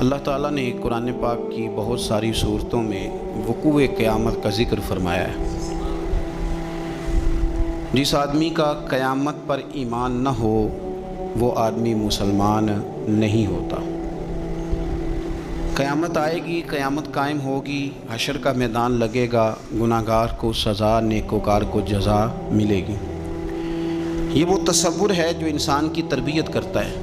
اللہ تعالیٰ نے قرآن پاک کی بہت ساری صورتوں میں وقوع قیامت کا ذکر فرمایا ہے۔ جس آدمی کا قیامت پر ایمان نہ ہو وہ آدمی مسلمان نہیں ہوتا۔ قیامت آئے گی، قیامت قائم ہوگی، حشر کا میدان لگے گا، گناہگار کو سزا، نیکوکار کو جزا ملے گی۔ یہ وہ تصور ہے جو انسان کی تربیت کرتا ہے،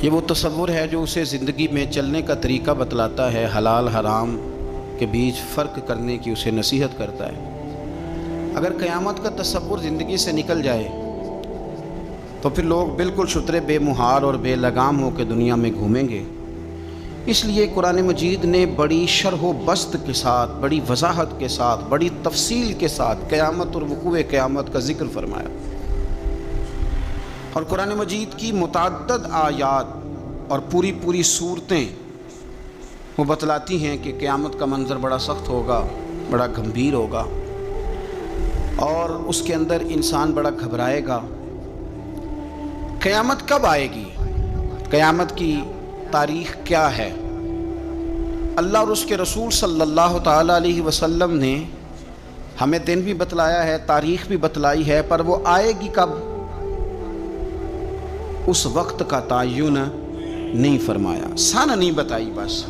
یہ وہ تصور ہے جو اسے زندگی میں چلنے کا طریقہ بتلاتا ہے، حلال حرام کے بیچ فرق کرنے کی اسے نصیحت کرتا ہے۔ اگر قیامت کا تصور زندگی سے نکل جائے تو پھر لوگ بالکل شترے بے مہار اور بے لگام ہو کے دنیا میں گھومیں گے۔ اس لیے قرآن مجید نے بڑی شرح و بسط کے ساتھ، بڑی وضاحت کے ساتھ، بڑی تفصیل کے ساتھ قیامت اور وقوع قیامت کا ذکر فرمایا۔ اور قرآن مجید کی متعدد آیات اور پوری صورتیں وہ بتلاتی ہیں کہ قیامت کا منظر بڑا سخت ہوگا، بڑا گمبھیر ہوگا، اور اس کے اندر انسان بڑا گھبرائے گا۔ قیامت کب آئے گی؟ قیامت کی تاریخ کیا ہے؟ اللہ اور اس کے رسول صلی اللہ تعالیٰ علیہ وسلم نے ہمیں دن بھی بتلایا ہے، تاریخ بھی بتلائی ہے، پر وہ آئے گی کب اس وقت کا تعین نہیں فرمایا، سن نہیں بتائی بس۔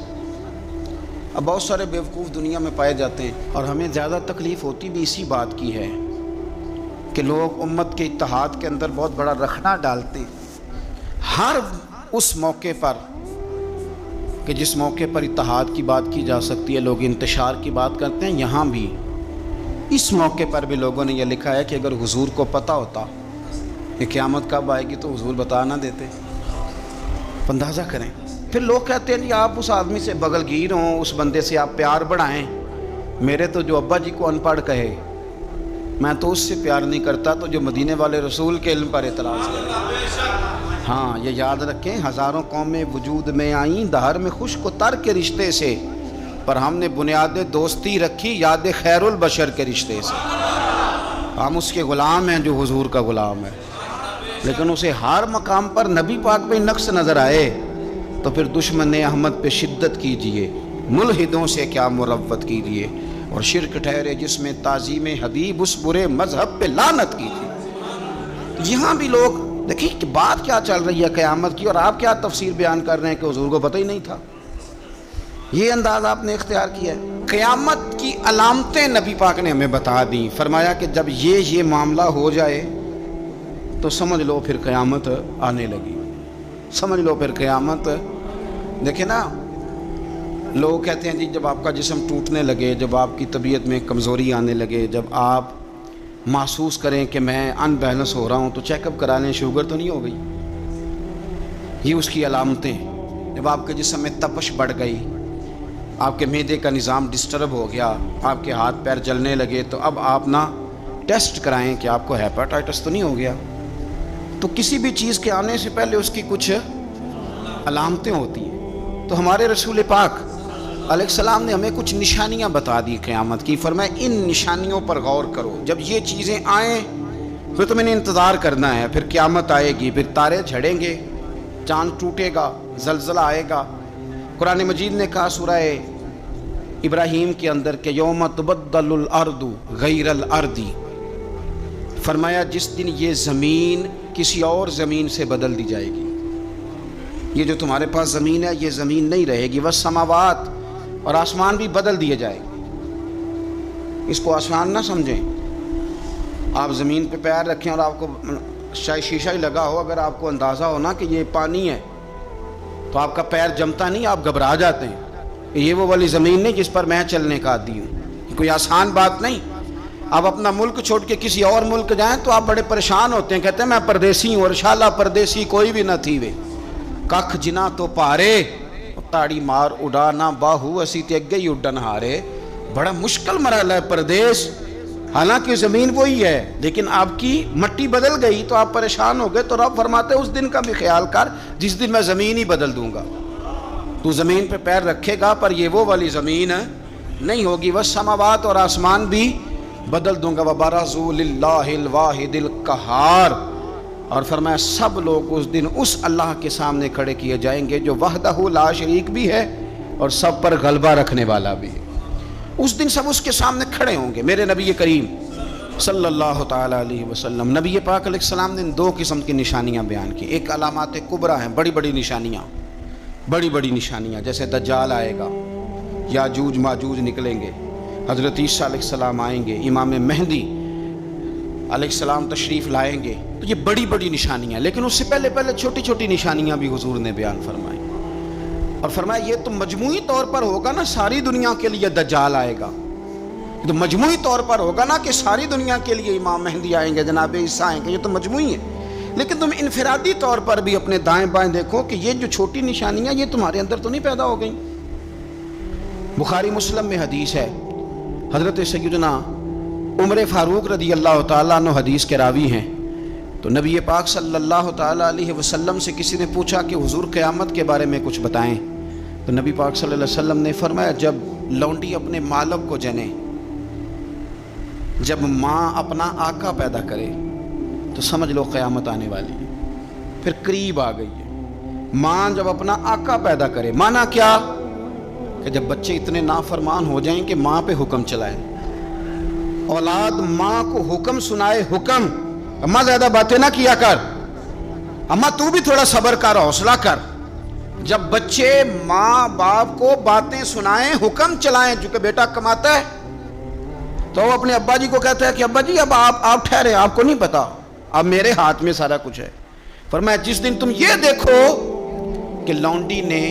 اب بہت سارے بیوقوف دنیا میں پائے جاتے ہیں، اور ہمیں زیادہ تکلیف ہوتی بھی اسی بات کی ہے کہ لوگ امت کے اتحاد کے اندر بہت بڑا رخنہ ڈالتے ہیں ہر اس موقع پر کہ جس موقع پر اتحاد کی بات کی جا سکتی ہے، لوگ انتشار کی بات کرتے ہیں۔ یہاں بھی اس موقع پر بھی لوگوں نے یہ لکھا ہے کہ اگر حضور کو پتہ ہوتا کہ قیامت کب آئے گی تو حضور بتا نہ دیتے۔ اندازہ کریں۔ پھر لوگ کہتے ہیں جی آپ اس آدمی سے بغل گیر ہوں، اس بندے سے آپ پیار بڑھائیں۔ میرے تو جو ابا جی کو ان پڑھ کہے میں تو اس سے پیار نہیں کرتا تو جو مدینے والے رسول کے علم پر اعتراض کرے۔ ہاں یہ یاد رکھیں، ہزاروں قومیں وجود میں آئیں دہر میں خوش کو تر کے رشتے سے، پر ہم نے بنیاد دوستی رکھی یاد خیر البشر کے رشتے سے۔ ہم اس کے غلام ہیں جو حضور کا غلام ہے، لیکن اسے ہر مقام پر نبی پاک پہ نقص نظر آئے تو پھر دشمن احمد پہ شدت کیجئے، ملحدوں سے کیا مروت کیجئے، اور شرک ٹھہرے جس میں تعظیم حبیب اس برے مذہب پہ لعنت کیجئے۔ یہاں بھی لوگ دیکھیں کہ بات کیا چل رہی ہے قیامت کی، اور آپ کیا تفسیر بیان کر رہے ہیں کہ حضور کو پتہ ہی نہیں تھا۔ یہ انداز آپ نے اختیار کیا ہے۔ قیامت کی علامتیں نبی پاک نے ہمیں بتا دیں، فرمایا کہ جب یہ معاملہ ہو جائے تو سمجھ لو پھر قیامت آنے لگی، سمجھ لو پھر قیامت۔ دیکھیں نا، لوگ کہتے ہیں جی جب آپ کا جسم ٹوٹنے لگے، جب آپ کی طبیعت میں کمزوری آنے لگے، جب آپ محسوس کریں کہ میں ان بیلنس ہو رہا ہوں تو چیک اپ کرا لیں، شوگر تو نہیں ہو گئی۔ یہ اس کی علامتیں۔ جب آپ کے جسم میں تپش بڑھ گئی، آپ کے معدے کا نظام ڈسٹرب ہو گیا، آپ کے ہاتھ پیر جلنے لگے، تو اب آپ نا ٹیسٹ کرائیں کہ آپ کو ہیپاٹائٹس تو نہیں ہو گیا۔ تو کسی بھی چیز کے آنے سے پہلے اس کی کچھ علامتیں ہوتی ہیں۔ تو ہمارے رسول پاک علیہ السلام نے ہمیں کچھ نشانیاں بتا دی قیامت کی، فرمایا ان نشانیوں پر غور کرو، جب یہ چیزیں آئیں پھر تمہیں انتظار کرنا ہے، پھر قیامت آئے گی، پھر تارے جھڑیں گے، چاند ٹوٹے گا، زلزلہ آئے گا۔ قرآن مجید نے کہا سورہ ابراہیم کے اندر کہ یوم تبدل الارض غیر الارض، فرمایا جس دن یہ زمین کسی اور زمین سے بدل دی جائے گی۔ یہ جو تمہارے پاس زمین ہے یہ زمین نہیں رہے گی، والسماوات، اور آسمان بھی بدل دیے جائے گے۔ اس کو آسان نہ سمجھیں۔ آپ زمین پہ پیر رکھیں اور آپ کو شاید شیشہ ہی لگا ہو، اگر آپ کو اندازہ ہو نا کہ یہ پانی ہے تو آپ کا پیر جمتا نہیں، آپ گھبرا جاتے ہیں۔ یہ وہ والی زمین نہیں جس پر میں چلنے کا عادی ہوں، یہ کوئی آسان بات نہیں۔ آپ اپنا ملک چھوڑ کے کسی اور ملک جائیں تو آپ بڑے پریشان ہوتے ہیں، کہتے ہیں میں پردیسی ہوں، اور شالا پردیسی کوئی بھی نہ تھی وے ککھ جنا تو پارے تاڑی مار اڑانا باہو اسی تے اگے ہی اڈن ہارے۔ بڑا مشکل مرحلہ ہے پردیس، حالانکہ زمین وہی ہے، لیکن آپ کی مٹی بدل گئی تو آپ پریشان ہو گئے۔ تو رب فرماتے ہیں اس دن کا بھی خیال کر جس دن میں زمین ہی بدل دوں گا، تو زمین پہ پیر رکھے گا پر یہ وہ والی زمین نہیں ہوگی، والسماوات، اور آسمان بھی بدل دوں گا۔ وَبَرَزُوا لِلَّهِ الْوَاحِدِ الْقَهَّارِ، اور فرمایا سب لوگ اس دن اس اللہ کے سامنے کھڑے کیے جائیں گے جو وحدہ لا شریک بھی ہے اور سب پر غلبہ رکھنے والا بھی ہے. اس دن سب اس کے سامنے کھڑے ہوں گے. میرے نبی کریم صلی اللہ تعالیٰ علیہ وسلم، نبی پاک علیہ السلام نے 2 قسم کی نشانیاں بیان کی. ایک علامات کبریٰ ہیں، بڑی بڑی نشانیاں، جیسے دجال آئے گا، یاجوج ماجوج نکلیں گے، حضرت عیسیٰ علیہ السلام آئیں گے، امام مہدی علیہ السلام تشریف لائیں گے. تو یہ بڑی بڑی نشانیاں. لیکن اس سے پہلے چھوٹی چھوٹی نشانیاں بھی حضور نے بیان فرمائی. اور فرمایا یہ تو مجموعی طور پر ہوگا نا، ساری دنیا کے لیے دجال آئے گا. تو مجموعی طور پر ہوگا نا کہ ساری دنیا کے لیے امام مہدی آئیں گے، جناب عیسیٰ آئیں گے. یہ تو مجموعی ہے. لیکن تم انفرادی طور پر بھی اپنے دائیں بائیں دیکھو کہ یہ جو چھوٹی نشانیاں یہ تمہارے اندر تو نہیں پیدا ہو گئیں. بخاری مسلم میں حدیث ہے، حضرت سیدنا عمر فاروق رضی اللہ تعالیٰ عنہ حدیث کے راوی ہیں. تو نبی پاک صلی اللہ تعالیٰ علیہ وسلم سے کسی نے پوچھا کہ حضور قیامت کے بارے میں کچھ بتائیں. تو نبی پاک صلی اللہ علیہ وسلم نے فرمایا جب لونڈی اپنے مالک کو جنے، جب ماں اپنا آقا پیدا کرے تو سمجھ لو قیامت آنے والی ہے. پھر قریب آ گئی ہے. ماں جب اپنا آقا پیدا کرے، مانا کیا کہ جب بچے اتنے نافرمان ہو جائیں کہ ماں پہ حکم چلائیں، اولاد ماں کو حکم سنائے، حکم اماں زیادہ باتیں نہ کیا کر، اماں تو بھی تھوڑا صبر کر، حوصلہ کر. جب بچے ماں باپ کو باتیں سنائیں، حکم چلائیں، چونکہ بیٹا کماتا ہے تو وہ اپنے ابا جی کو کہتا ہے کہ ابا جی اب آپ ٹھہرے، آپ کو نہیں پتا، اب میرے ہاتھ میں سارا کچھ ہے. فرمایا جس دن تم یہ دیکھو کہ لونڈی نے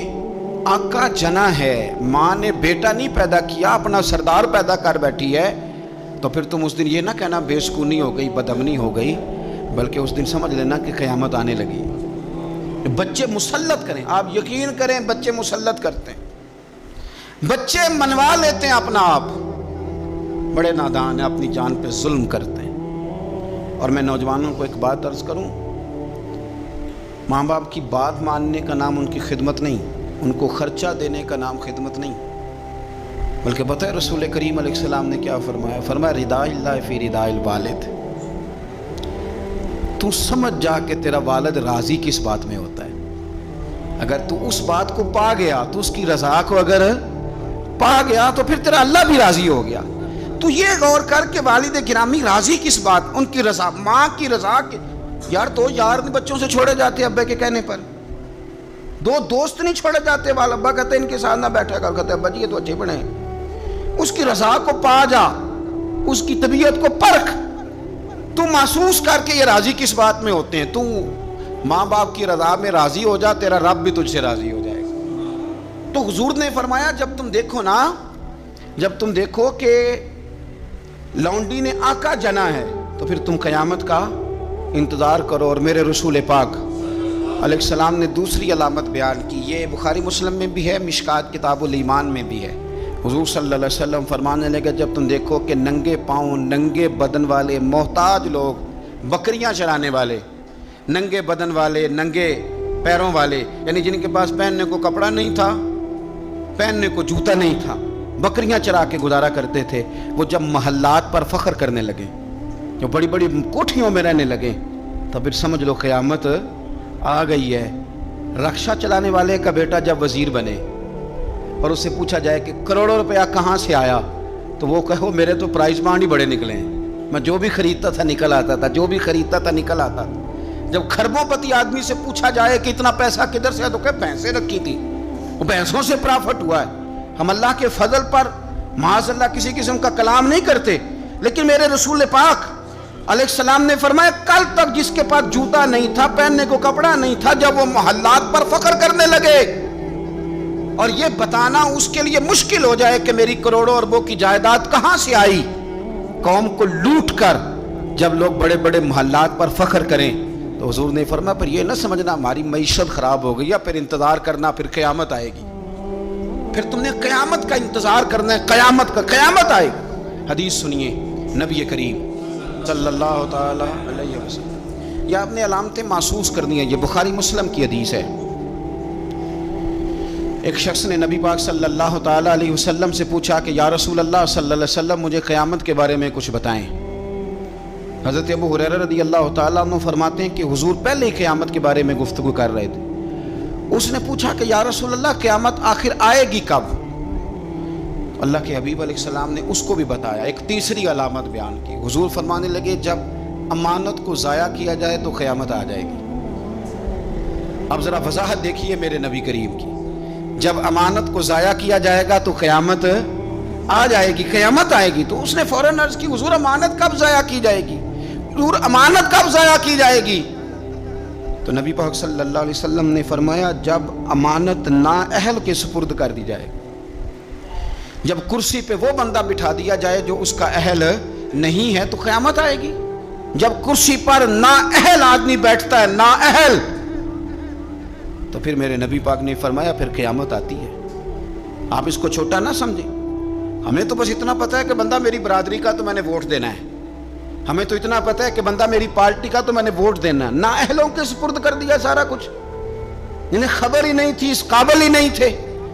آقا جنا ہے، ماں نے بیٹا نہیں پیدا کیا، اپنا سردار پیدا کر بیٹھی ہے، تو پھر تم اس دن یہ نہ کہنا بے سکونی ہو گئی، بدامنی ہو گئی، بلکہ اس دن سمجھ لینا کہ قیامت آنے لگی. بچے مسلط کریں، آپ یقین کریں بچے مسلط کرتے ہیں، بچے منوا لیتے ہیں اپنا آپ، بڑے نادان ہیں، اپنی جان پہ ظلم کرتے ہیں. اور میں نوجوانوں کو ایک بات عرض کروں، ماں باپ کی بات ماننے کا نام ان کی خدمت نہیں، ان کو خرچہ دینے کا نام خدمت نہیں، بلکہ پتہ ہے رسول کریم علیہ السلام نے کیا فرمایا؟ فرمایا رضا اللہ فی رضا الوالد. تو سمجھ جا کہ تیرا والد راضی کس بات میں ہوتا ہے. اگر تو اس بات کو پا گیا، تو اس کی رضا کو اگر پا گیا تو پھر تیرا اللہ بھی راضی ہو گیا. تو یہ غور کر کے والد گرامی راضی کس بات، ان کی رضا، ماں کی رضا. یار تو یار بچوں سے چھوڑے جاتے ابے کے کہنے پر، 2 دوست نہیں چھوڑے جاتے، والا ابا کہتے ہیں ان کے ساتھ نہ بیٹھا کر، کہتے ابا جی یہ تو اچھے بنے ہیں. اس کی رضا کو پا جا، اس کی طبیعت کو پرکھ، تو محسوس کر کے یہ راضی کس بات میں ہوتے ہیں. تو ماں باپ کی رضا میں راضی ہو جا، تیرا رب بھی تجھ سے راضی ہو جائے گا. تو حضور نے فرمایا جب تم دیکھو نا، جب تم دیکھو کہ لونڈی نے آقا جنا ہے تو پھر تم قیامت کا انتظار کرو. اور میرے رسول پاک علیہ السلام نے دوسری علامت بیان کی، یہ بخاری مسلم میں بھی ہے، مشکات کتاب الایمان میں بھی ہے. حضور صلی اللہ علیہ وسلم فرمانے لگے جب تم دیکھو کہ ننگے پاؤں، ننگے بدن والے محتاج لوگ، بکریاں چرانے والے، ننگے بدن والے، ننگے پیروں والے، یعنی جن کے پاس پہننے کو کپڑا نہیں تھا، پہننے کو جوتا نہیں تھا، بکریاں چرا کے گزارا کرتے تھے، وہ جب محلات پر فخر کرنے لگے، جو بڑی بڑی کوٹھیوں میں رہنے لگے، تو پھر سمجھ لو قیامت آ گئی ہے. رکشہ چلانے والے کا بیٹا جب وزیر بنے اور اس سے پوچھا جائے کہ کروڑوں روپیہ کہاں سے آیا، تو وہ کہو میرے تو پرائز بانڈ ہی بڑے نکلے ہیں، میں جو بھی خریدتا تھا نکل آتا تھا، جو بھی خریدتا تھا نکل آتا تھا. جب کھربوں پتی آدمی سے پوچھا جائے کہ اتنا پیسہ کدھر سے ہے، تو کہ بھینسیں رکھی تھی، وہ بھینسوں سے پرافٹ ہوا ہے. ہم اللہ کے فضل پر معاذ اللہ کسی قسم کا کلام نہیں کرتے، لیکن میرے رسول پاک علیہ السلام نے فرمایا کل تک جس کے پاس جوتا نہیں تھا، پہننے کو کپڑا نہیں تھا، جب وہ محلات پر فخر کرنے لگے اور یہ بتانا اس کے لیے مشکل ہو جائے کہ میری کروڑوں اربوں کی جائیداد کہاں سے آئی، قوم کو لوٹ کر جب لوگ بڑے بڑے محلات پر فخر کریں، تو حضور نے فرمایا پھر یہ نہ سمجھنا ہماری معیشت خراب ہو گئی، یا پھر انتظار کرنا پھر قیامت آئے گی، پھر تم نے قیامت کا انتظار کرنا ہے، قیامت آئے گی. حدیث سنیے نبی کریم صلی اللہ تعالی علیہ وسلم. یہ آپ نے علامتیں محسوس کرنی ہیں، یہ بخاری مسلم کی حدیث ہے. ایک شخص نے نبی پاک صلی اللہ تعالی علیہ وسلم سے پوچھا کہ یا رسول اللہ صلی اللہ علیہ وسلم مجھے قیامت کے بارے میں کچھ بتائیں. حضرت ابو ہریرہ رضی اللہ تعالیٰ عنہ فرماتے ہیں کہ حضور پہلے ہی قیامت کے بارے میں گفتگو کر رہے تھے. اس نے پوچھا کہ یا رسول اللہ قیامت آخر آئے گی کب؟ اللہ کے حبیب علیہ السلام نے اس کو بھی بتایا، ایک تیسری علامت بیان کی. حضور فرمانے لگے جب امانت کو ضائع کیا جائے تو قیامت آ جائے گی. اب ذرا وضاحت دیکھیے میرے نبی کریم کی. جب امانت کو ضائع کیا جائے گا تو قیامت آ جائے گی، قیامت آئے گی. تو اس نے فوراً عرض کی حضور امانت کب ضائع کی جائے گی؟ حضور امانت کب ضائع کی جائے گی؟ تو نبی پاک صلی اللہ علیہ وسلم نے فرمایا جب امانت نااہل کے سپرد کر دی جائے، جب کرسی پہ وہ بندہ بٹھا دیا جائے جو اس کا اہل نہیں ہے تو قیامت آئے گی. جب کرسی پر نااہل آدمی بیٹھتا ہے، نااہل، تو پھر میرے نبی پاک نے فرمایا پھر قیامت آتی ہے. آپ اس کو چھوٹا نہ سمجھیں. ہمیں تو بس اتنا پتہ ہے کہ بندہ میری برادری کا تو میں نے ووٹ دینا ہے، ہمیں تو اتنا پتہ ہے کہ بندہ میری پارٹی کا تو میں نے ووٹ دینا ہے. نااہلوں کے سپرد کر دیا سارا کچھ، انہیں خبر ہی نہیں تھی، اس قابل ہی نہیں تھے.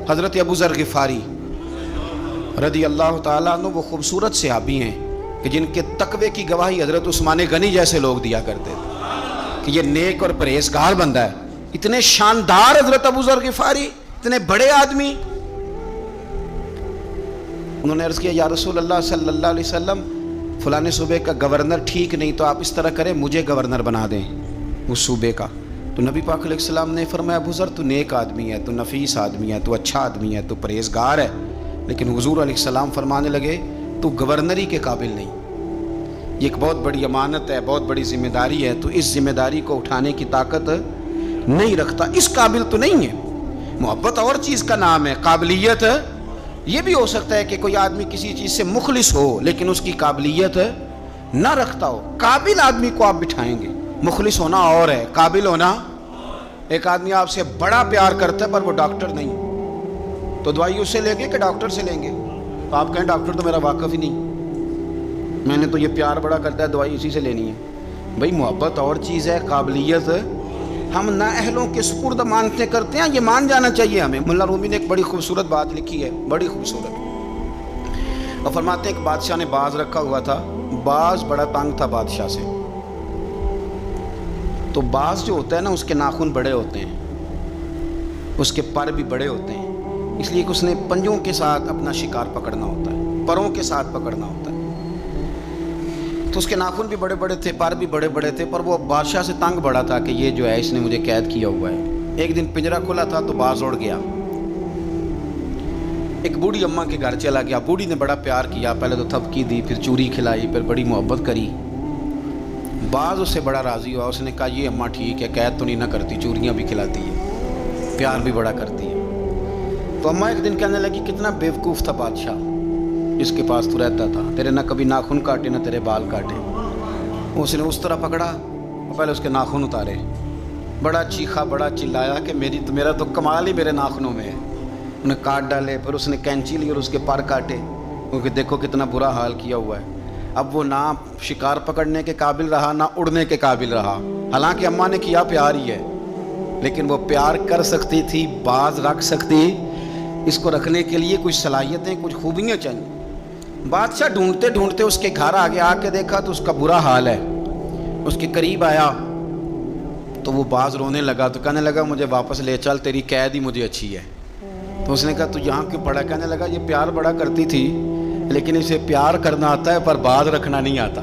حضرت ابو ذر غفاری رضی اللہ تعالیٰ عنہ وہ خوبصورت صحابی ہیں کہ جن کے تقوی کی گواہی حضرت عثمان غنی جیسے لوگ دیا کرتے تھے کہ یہ نیک اور پرہیزگار بندہ ہے. اتنے شاندار حضرت ابو ذر غفاری، اتنے بڑے آدمی. انہوں نے عرض کیا یا رسول اللہ صلی اللہ علیہ وسلم فلانے صوبے کا گورنر ٹھیک نہیں، تو آپ اس طرح کریں مجھے گورنر بنا دیں اس صوبے کا. تو نبی پاک علیہ السلام نے فرمایا ابو ذر تو نیک آدمی ہے، تو نفیس آدمی ہے، تو اچھا آدمی ہے، تو پرہیزگار ہے، لیکن حضور علیہ السلام فرمانے لگے تو گورنری کے قابل نہیں. یہ ایک بہت بڑی امانت ہے، بہت بڑی ذمہ داری ہے، تو اس ذمہ داری کو اٹھانے کی طاقت نہیں رکھتا، اس قابل تو نہیں ہے. محبت اور چیز کا نام ہے، قابلیت یہ بھی ہو سکتا ہے کہ کوئی آدمی کسی چیز سے مخلص ہو لیکن اس کی قابلیت نہ رکھتا ہو. قابل آدمی کو آپ بٹھائیں گے. مخلص ہونا اور ہے، قابل ہونا. ایک آدمی آپ سے بڑا پیار کرتا ہے پر وہ ڈاکٹر نہیں، تو دوائی اس سے لیں گے کہ ڈاکٹر سے لیں گے؟ تو آپ کہیں ڈاکٹر تو میرا واقف ہی نہیں، میں نے تو یہ پیار بڑا کرتا ہے دوائی اسی سے لینی ہے. بھئی محبت اور چیز ہے، قابلیت ہم نااہلوں کے سپرد مانتے کرتے ہیں، یہ مان جانا چاہیے ہمیں. مولا رومی نے ایک بڑی خوبصورت بات لکھی ہے، بڑی خوبصورت. اور فرماتے ہیں ایک بادشاہ نے باز رکھا ہوا تھا، باز بڑا تنگ تھا بادشاہ سے. تو باز جو ہوتا ہے نا اس کے ناخن بڑے ہوتے ہیں، اس کے پر بھی بڑے ہوتے ہیں، اس لیے کہ اس نے پنجوں کے ساتھ اپنا شکار پکڑنا ہوتا ہے، پروں کے ساتھ پکڑنا ہوتا ہے. تو اس کے ناخن بھی بڑے بڑے تھے، پر بھی بڑے بڑے تھے، پر وہ بادشاہ سے تنگ بڑا تھا کہ یہ جو ہے اس نے مجھے قید کیا ہوا ہے. ایک دن پنجرا کھلا تھا تو باز اڑ گیا، ایک بوڑھی اماں کے گھر چلا گیا. بوڑھی نے بڑا پیار کیا، پہلے تو تھپکی دی، پھر چوری کھلائی، پھر بڑی محبت کری. باز اس سے بڑا راضی ہوا، اس نے کہا یہ اماں ٹھیک ہے، قید تو نہیں نہ کرتی، چوریاں بھی کھلاتی ہے، پیار بھی بڑا کرتی ہے. تو اماں ایک دن کہنے لگی کتنا بیوقوف تھا بادشاہ جس کے پاس تو رہتا تھا، تیرے نہ کبھی ناخن کاٹے نہ تیرے بال کاٹے. اس نے اس طرح پکڑا، پہلے اس کے ناخن اتارے، بڑا چیخا، بڑا چلایا کہ میرا تو کمال ہی میرے ناخنوں میں ہے. انہیں کاٹ ڈالے، پھر اس نے کینچی لی اور اس کے پر کاٹے، کیونکہ دیکھو کتنا برا حال کیا ہوا ہے. اب وہ نہ شکار پکڑنے کے قابل رہا نہ اڑنے کے قابل رہا. حالانکہ اماں نے کیا پیار ہی ہے، لیکن وہ پیار کر سکتی تھی، باز رکھ سکتی. اس کو رکھنے کے لیے کچھ صلاحیتیں، کچھ خوبیاں چاہیے. بادشاہ ڈھونڈتے ڈھونڈتے اس کے گھر آگے آ کے دیکھا تو اس کا برا حال ہے. اس کے قریب آیا تو وہ باز رونے لگا، تو کہنے لگا مجھے واپس لے چل، تیری قید ہی مجھے اچھی ہے. تو اس نے کہا تو یہاں کیوں پڑا؟ کہنے لگا یہ پیار بڑا کرتی تھی لیکن اسے پیار کرنا آتا ہے پر باز رکھنا نہیں آتا.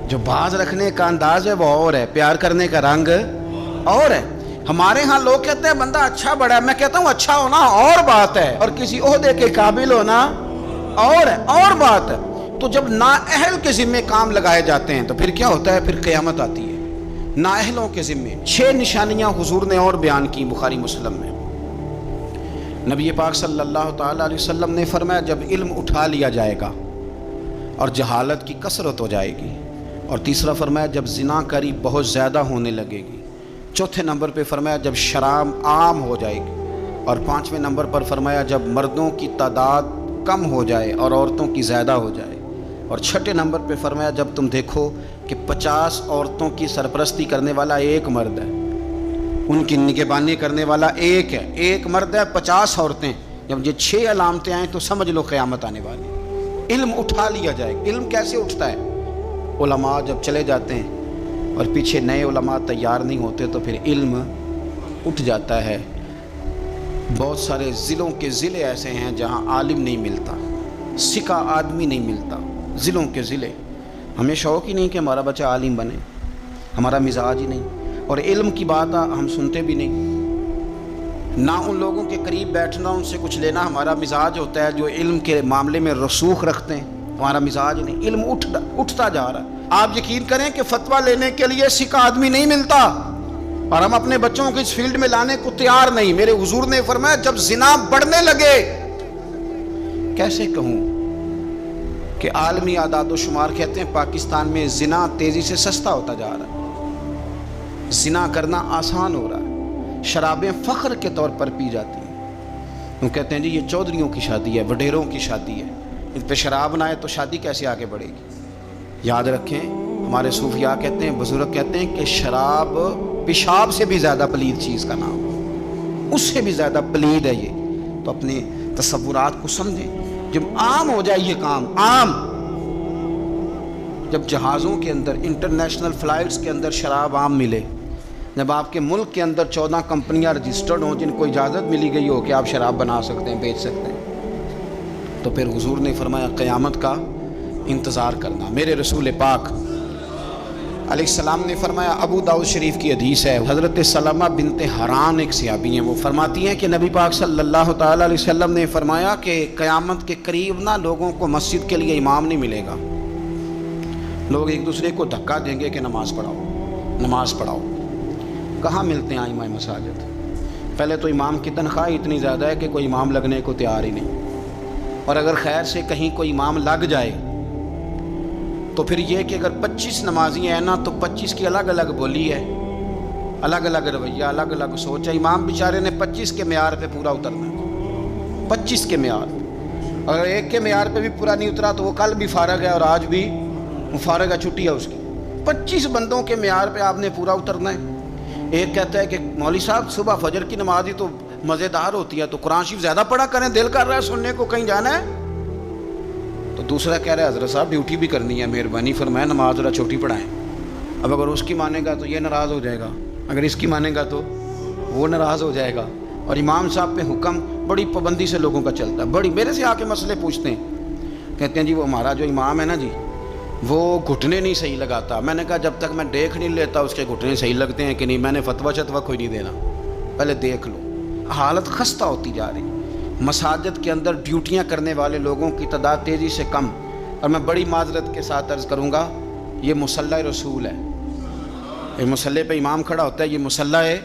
جو باز رکھنے کا انداز ہے وہ اور ہے، پیار کرنے کا رنگ اور ہے. ہمارے ہاں لوگ کہتے ہیں بندہ اچھا بڑا ہے، میں کہتا ہوں اچھا ہونا اور بات ہے اور کسی عہدے کے قابل ہونا اور ہے، اور بات ہے. تو جب نااہل کے ذمے کام لگائے جاتے ہیں تو پھر کیا ہوتا ہے؟ پھر قیامت آتی ہے. نااہلوں کے ذمے 6 نشانیاں حضور نے اور بیان کی بخاری مسلم میں. نبی پاک صلی اللہ تعالیٰ علیہ وسلم نے فرمایا جب علم اٹھا لیا جائے گا اور جہالت کی کثرت ہو جائے گی. اور تیسرا فرمایا جب زنا کاری بہت زیادہ ہونے لگے گی. چوتھے نمبر پہ فرمایا جب شراب عام ہو جائے گی. اور 5ویں نمبر پر فرمایا جب مردوں کی تعداد کم ہو جائے اور عورتوں کی زیادہ ہو جائے. اور 6 نمبر پہ فرمایا جب تم دیکھو کہ 50 عورتوں کی سرپرستی کرنے والا ایک مرد ہے، ان کی نگہبانی کرنے والا ایک ہے، ایک مرد ہے 50 عورتیں. جب یہ 6 علامتیں آئیں تو سمجھ لو قیامت آنے والی. علم اٹھا لیا جائے. علم کیسے اٹھتا ہے؟ علماء جب چلے جاتے ہیں اور پیچھے نئے علماء تیار نہیں ہوتے تو پھر علم اٹھ جاتا ہے۔ بہت سارے ضلعوں کے ضلع ایسے ہیں جہاں عالم نہیں ملتا، سکا آدمی نہیں ملتا، ضلعوں کے ضلع۔ ہمیں شوق ہی نہیں کہ ہمارا بچہ عالم بنے، ہمارا مزاج ہی نہیں، اور علم کی بات ہم سنتے بھی نہیں، نہ ان لوگوں کے قریب بیٹھنا، ان سے کچھ لینا ہمارا مزاج ہوتا ہے۔ جو علم کے معاملے میں رسوخ رکھتے ہیں ہمارا مزاج نہیں۔ علم اٹھتا جا رہا ہے۔ آپ یقین کریں کہ فتویٰ لینے کے لیے سکا آدمی نہیں ملتا، اور ہم اپنے بچوں کو اس فیلڈ میں لانے کو تیار نہیں۔ میرے حضور نے فرمایا جب زنا بڑھنے لگے، کیسے کہوں کہ عالمی اعداد و شمار کہتے ہیں پاکستان میں زنا تیزی سے سستا ہوتا جا رہا ہے، زنا کرنا آسان ہو رہا ہے، شرابیں فخر کے طور پر پی جاتی ہیں۔ وہ کہتے ہیں جی یہ چودھریوں کی شادی ہے، وڈیروں کی شادی ہے، اس پہ شراب نہ آئے تو شادی کیسے آگے بڑھے گی؟ یاد رکھیں، ہمارے صوفیاء کہتے ہیں، بزرگ کہتے ہیں کہ شراب پیشاب سے بھی زیادہ پلید چیز کا نام ہے، اس سے بھی زیادہ پلید ہے یہ۔ تو اپنے تصورات کو سمجھیں۔ جب عام ہو جائے یہ کام، عام، جب جہازوں کے اندر، انٹرنیشنل فلائٹس کے اندر شراب عام ملے، جب آپ کے ملک کے اندر 14 کمپنیاں رجسٹرڈ ہوں جن کو اجازت ملی گئی ہو کہ آپ شراب بنا سکتے ہیں، بیچ سکتے ہیں، تو پھر حضور نے فرمایا قیامت کا انتظار کرنا۔ میرے رسول پاک علیہ السلام نے فرمایا، ابو داؤد شریف کی حدیث ہے، حضرت سلمہ بنت حران ایک صحابی ہیں، وہ فرماتی ہیں کہ نبی پاک صلی اللہ تعالیٰ علیہ وسلم نے فرمایا کہ قیامت کے قریب نہ لوگوں کو مسجد کے لیے امام نہیں ملے گا، لوگ ایک دوسرے کو دھکا دیں گے کہ نماز پڑھاؤ، نماز پڑھاؤ۔ کہاں ملتے ہیں ائمہ مساجد؟ پہلے تو امام کی تنخواہ اتنی زیادہ ہے کہ کوئی امام لگنے کو تیار ہی نہیں، اور اگر خیر سے کہیں کوئی امام لگ جائے تو پھر یہ کہ اگر 25 نمازی ہیں نا تو 25 کی الگ الگ بولی ہے، الگ الگ رویہ، الگ الگ سوچ ہے۔ امام بیچارے نے 25 کے معیار پہ پورا اترنا ہے، 25 کے معیار۔ اگر ایک کے معیار پہ بھی پورا نہیں اترا تو وہ کل بھی فارغ ہے اور آج بھی فارغ ہے، چھٹی ہے اس کی۔ 25 بندوں کے معیار پہ آپ نے پورا اترنا ہے۔ ایک کہتا ہے کہ مولوی صاحب صبح فجر کی نماز ہی تو مزیدار ہوتی ہے، تو قرآن شریف زیادہ پڑھا کریں، دل کر رہا ہے سننے کو، کہیں جانا ہے۔ تو دوسرا کہہ رہا ہے حضرت صاحب ڈیوٹی بھی کرنی ہے، مہربانی فرمائیں نماز ذرا چھوٹی پڑھائیں۔ اب اگر اس کی مانے گا تو یہ ناراض ہو جائے گا، اگر اس کی مانے گا تو وہ ناراض ہو جائے گا۔ اور امام صاحب پہ حکم بڑی پابندی سے لوگوں کا چلتا ہے، بڑی، میرے سے آ کے مسئلے پوچھتے ہیں، کہتے ہیں جی وہ ہمارا جو امام ہے نا جی وہ گھٹنے نہیں صحیح لگاتا۔ میں نے کہا جب تک میں دیکھ نہیں لیتا اس کے گھٹنے صحیح لگتے ہیں کہ نہیں، میں نے فتویٰ شتویٰ کوئی نہیں دینا، پہلے دیکھ لو۔ حالت خستہ ہوتی جا رہی، مساجد کے اندر ڈیوٹیاں کرنے والے لوگوں کی تعداد تیزی سے کم، اور میں بڑی معذرت کے ساتھ عرض کروں گا یہ مصلی رسول ہے، یہ مصلی پہ امام کھڑا ہوتا ہے، یہ مصلی ہے۔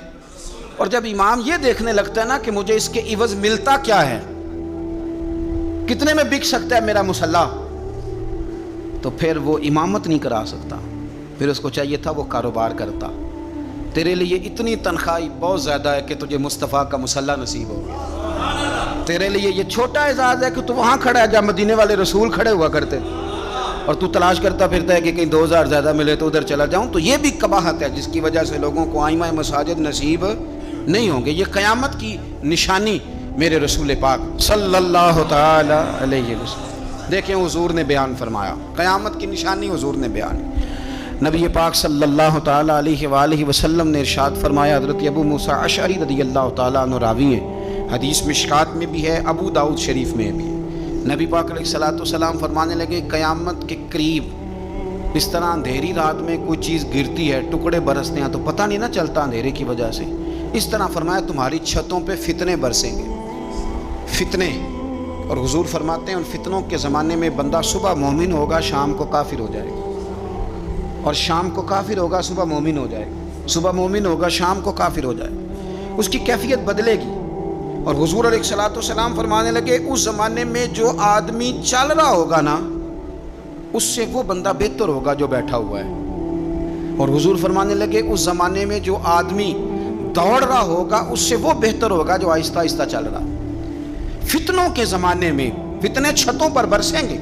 اور جب امام یہ دیکھنے لگتا ہے نا کہ مجھے اس کے عوض ملتا کیا ہے، کتنے میں بک سکتا ہے میرا مصلی، تو پھر وہ امامت نہیں کرا سکتا، پھر اس کو چاہیے تھا وہ کاروبار کرتا۔ تیرے لیے اتنی تنخواہ بہت زیادہ ہے کہ تجھے مصطفیٰ کا مصلی نصیب ہو گیا، تیرے لیے یہ چھوٹا اعزاز ہے کہ تو وہاں کھڑا ہے جہاں مدینے والے رسول کھڑے ہوا کرتے، اور تو تلاش کرتا پھرتا ہے کہ کہیں 2000 زیادہ ملے تو ادھر چلا جاؤں۔ تو یہ بھی قباحت ہے جس کی وجہ سے لوگوں کو ائمہ مساجد نصیب نہیں ہوں گے۔ یہ قیامت کی نشانی میرے رسول پاک صلی اللہ تعالی علیہ وسلم، دیکھیں حضور نے بیان فرمایا، قیامت کی نشانی حضور نے بیان۔ نبی پاک صلی اللہ تعالی علیہ وآلہ وسلم نے ارشاد فرمایا، حضرت ابو موسیٰ اشعری رضی اللہ تعالیٰ عنہ راوی ہیں، حدیث مشکات میں بھی ہے، ابو داؤد شریف میں بھی ہے۔ نبی پاک علیہ الصلوۃ والسلام فرمانے لگے قیامت کے قریب اس طرح اندھیری رات میں کوئی چیز گرتی ہے، ٹکڑے برستے ہیں تو پتہ نہیں نہ چلتا اندھیرے کی وجہ سے، اس طرح فرمایا تمہاری چھتوں پہ فتنے برسیں گے، فتنے۔ اور حضور فرماتے ہیں ان فتنوں کے زمانے میں بندہ صبح مومن ہوگا، شام کو کافر ہو جائے گا، اور شام کو کافر ہوگا، صبح مومن ہو جائے گا، صبح مومن ہوگا، شام کو کافر ہو جائے گا، اس کی کیفیت بدلے گی۔ اور حضور علیہ الصلوۃ والسلام فرمانے لگے اس زمانے میں جو آدمی چل رہا ہوگا نا اس سے وہ بندہ بہتر ہوگا جو بیٹھا ہوا ہے، اور حضور فرمانے لگے اس زمانے میں جو آدمی دوڑ رہا ہوگا اس سے وہ بہتر ہوگا جو آہستہ آہستہ چل رہا۔ فتنوں کے زمانے میں فتنے چھتوں پر برسیں گے،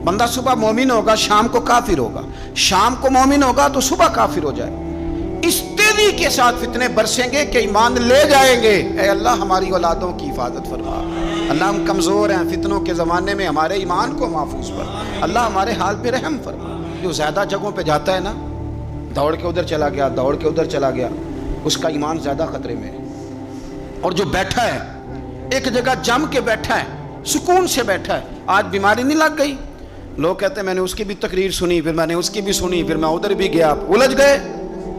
بندہ صبح مومن ہوگا، شام کو کافر ہوگا، شام کو مومن ہوگا تو صبح کافر ہو جائے، اس تیزی کے ساتھ فتنے برسیں گے کہ ایمان لے جائیں گے۔ اے اللہ ہماری اولادوں کی حفاظت فرما، اللہ ہم کمزور ہیں، فتنوں کے زمانے میں ہمارے ایمان کو محفوظ فرما، اللہ ہمارے حال پہ رحم فرما۔ جو زیادہ جگہوں پہ جاتا ہے نا، دوڑ کے ادھر چلا گیا، دوڑ کے ادھر چلا گیا، اس کا ایمان زیادہ خطرے میں ہے۔ اور جو بیٹھا ہے ایک جگہ جم کے بیٹھا ہے، سکون سے بیٹھا ہے، آج بیماری نہیں لگ گئی، لوگ کہتے ہیں میں نے اس کی بھی تقریر سنی، پھر میں نے اس کی بھی سنی، پھر میں ادھر بھی گیا، الجھ گئے،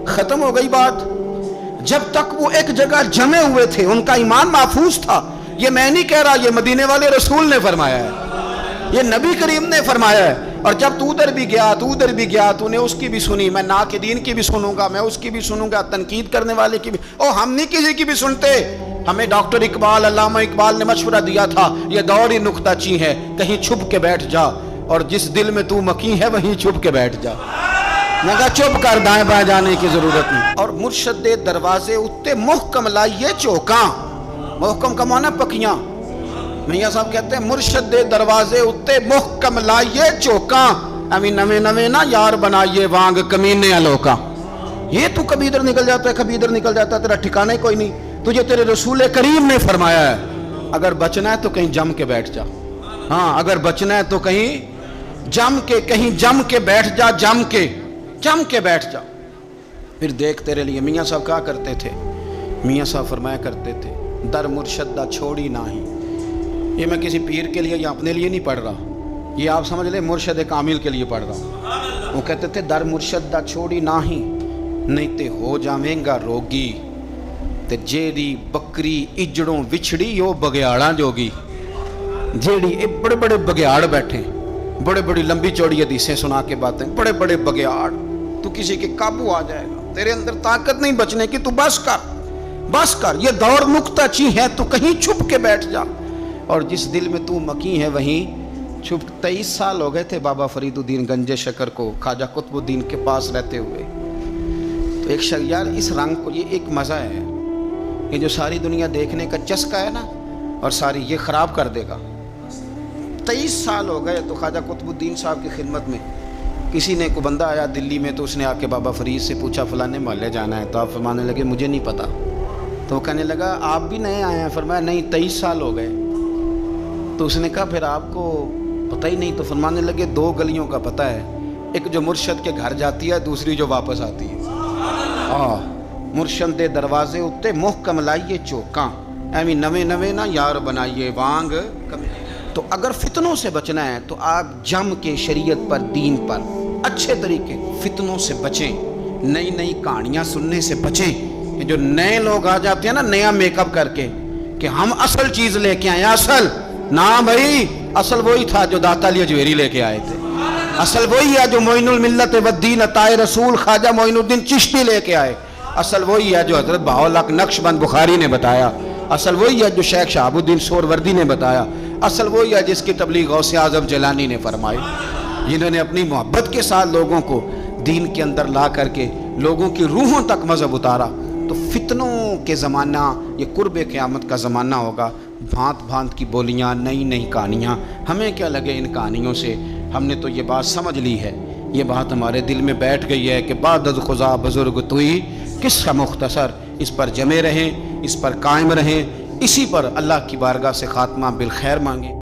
ختم ہو گئی بات۔ جب تک وہ ایک جگہ جمے ہوئے تھے ان کا ایمان محفوظ تھا۔ یہ میں نہیں کہہ رہا، یہ مدینے والے رسول نے فرمایا ہے، یہ نبی کریم نے فرمایا ہے۔ اور جب تو ادھر بھی گیا، تو ادھر بھی گیا، تو نے اس کی بھی سنی، میں ناقدین کی بھی سنوں گا، میں اس کی بھی سنوں گا، تنقید کرنے والے کی بھی، ہم نہیں کسی کی بھی سنتے۔ ہمیں ڈاکٹر اقبال، علامہ اقبال نے مشورہ دیا تھا، یہ دور ہی نکتہ چی ہے، کہیں چھپ کے بیٹھ جا، اور جس دل میں تو مکی ہے وہیں چھپ کے بیٹھ جا۔ میں کہا چپ کر، دائیں بائیں جانے کی ضرورت نہیں۔ اور مرشد دے دروازے اتے محکم لائیے چوکاں، محکم کا معنی پکیاں۔ میاں صاحب کہتے ہیں مرشد دے دروازے اتے محکم لائیے چوکاں، امی نویں نویں نہ یار بنائیے وانگ کمینے لوکاں۔ یہ تو کبھی ادھر نکل جاتا ہے، کبھی ادھر نکل جاتا ہے، تیرا ٹھکانا ہی کوئی نہیں۔ تجھے تیرے رسول کریم نے فرمایا ہے اگر بچنا ہے تو کہیں جم کے بیٹھ جا، ہاں اگر بچنا ہے تو کہیں جم کے بیٹھ جا، جم کے بیٹھ جا، پھر دیکھ تیرے لیے۔ میاں صاحب کہا کرتے تھے، میاں صاحب فرمایا کرتے تھے در مرشد دا چھوڑی نہیں۔ یہ میں کسی پیر کے لیے یا اپنے لیے نہیں پڑھ رہا، یہ آپ سمجھ لیں مرشد کامل کے لیے پڑھ رہا ہوں۔ وہ کہتے تھے در مرشد دا چھوڑی نہیں تے ہو جاویں گا روگی، تے جیڑی بکری اجڑوں وچھڑی یو بگیاڑاں جوگی۔ جیڑی بڑے بڑے بگیاڑ بیٹھے، بڑے بڑی لمبی چوڑی حدیثیں سنا کے باتیں، بڑے بڑے بگیاڑ، تو کسی کے قابو آ جائے گا، تیرے اندر طاقت نہیں بچنے کی، تو بس کر، یہ دور نکتہ چی ہے، تو کہیں چھپ کے بیٹھ جا، اور جس دل میں تو مکی ہے وہیں چھپ۔ 23 سال ہو گئے تھے بابا فرید الدین گنج شکر کو خواجہ قطب الدین کے پاس رہتے ہوئے۔ تو ایک شخص، یار اس رنگ کو، یہ ایک مزہ ہے، یہ جو ساری دنیا دیکھنے کا چسکا ہے نا، اور ساری یہ خراب کر دے گا۔ 23 سال ہو گئے، تو خواجہ قطب الدین صاحب کی خدمت میں کسی نے، کو بندہ آیا دلی میں، تو اس نے آ کے بابا فرید سے پوچھا فلانے محلے جانا ہے، تو آپ فرمانے لگے مجھے نہیں پتا۔ تو وہ کہنے لگا آپ بھی نئے آئے ہیں؟ فرمایا نہیں 23 سال ہو گئے۔ تو اس نے کہا پھر آپ کو پتہ ہی نہیں؟ تو فرمانے لگے 2 گلیوں کا پتہ ہے، ایک جو مرشد کے گھر جاتی ہے، دوسری جو واپس آتی ہے۔ مرشد دے دروازے اتے محکم لائیے چوکاں، ایویں نویں نویں نہ یار بنائیے وانگ کمی۔ تو اگر فتنوں سے بچنا ہے تو آپ جم کے شریعت پر، دین پر اچھے طریقے، فتنوں سے بچیں، نئی نئی کہانیاں سننے سے بچیں۔ یہ جو نئے لوگ آ جاتے ہیں نا نیا میک اپ کر کے کہ ہم اصل چیز لے کے آئے، اصل نہ بھائی، اصل وہی تھا جو داتا علی اجویری لے کے آئے تھے، اصل وہی ہے جو معین الملت والدین عطائے رسول خواجہ معین الدین چشتی لے کے آئے، اصل وہی ہے جو حضرت بہاءالحق نقشبند بخاری نے بتایا، اصل وہی ہے جو شیخ شہاب الدین سہروردی نے بتایا، اصل وہی ہے جس کی تبلیغ غوث اعظم جیلانی نے فرمائی، جنہوں نے اپنی محبت کے ساتھ لوگوں کو دین کے اندر لا کر کے لوگوں کی روحوں تک مذہب اتارا۔ تو فتنوں کے زمانہ، یہ قرب قیامت کا زمانہ ہوگا، بھانت بھانت کی بولیاں، نئی نئی کہانیاں، ہمیں کیا لگے ان کہانیوں سے، ہم نے تو یہ بات سمجھ لی ہے، یہ بات ہمارے دل میں بیٹھ گئی ہے کہ بعد از خدا بزرگ توئی قصہ مختصر، اس پر جمے رہیں، اس پر قائم رہیں، اسی پر اللہ کی بارگاہ سے خاتمہ بالخیر مانگیں۔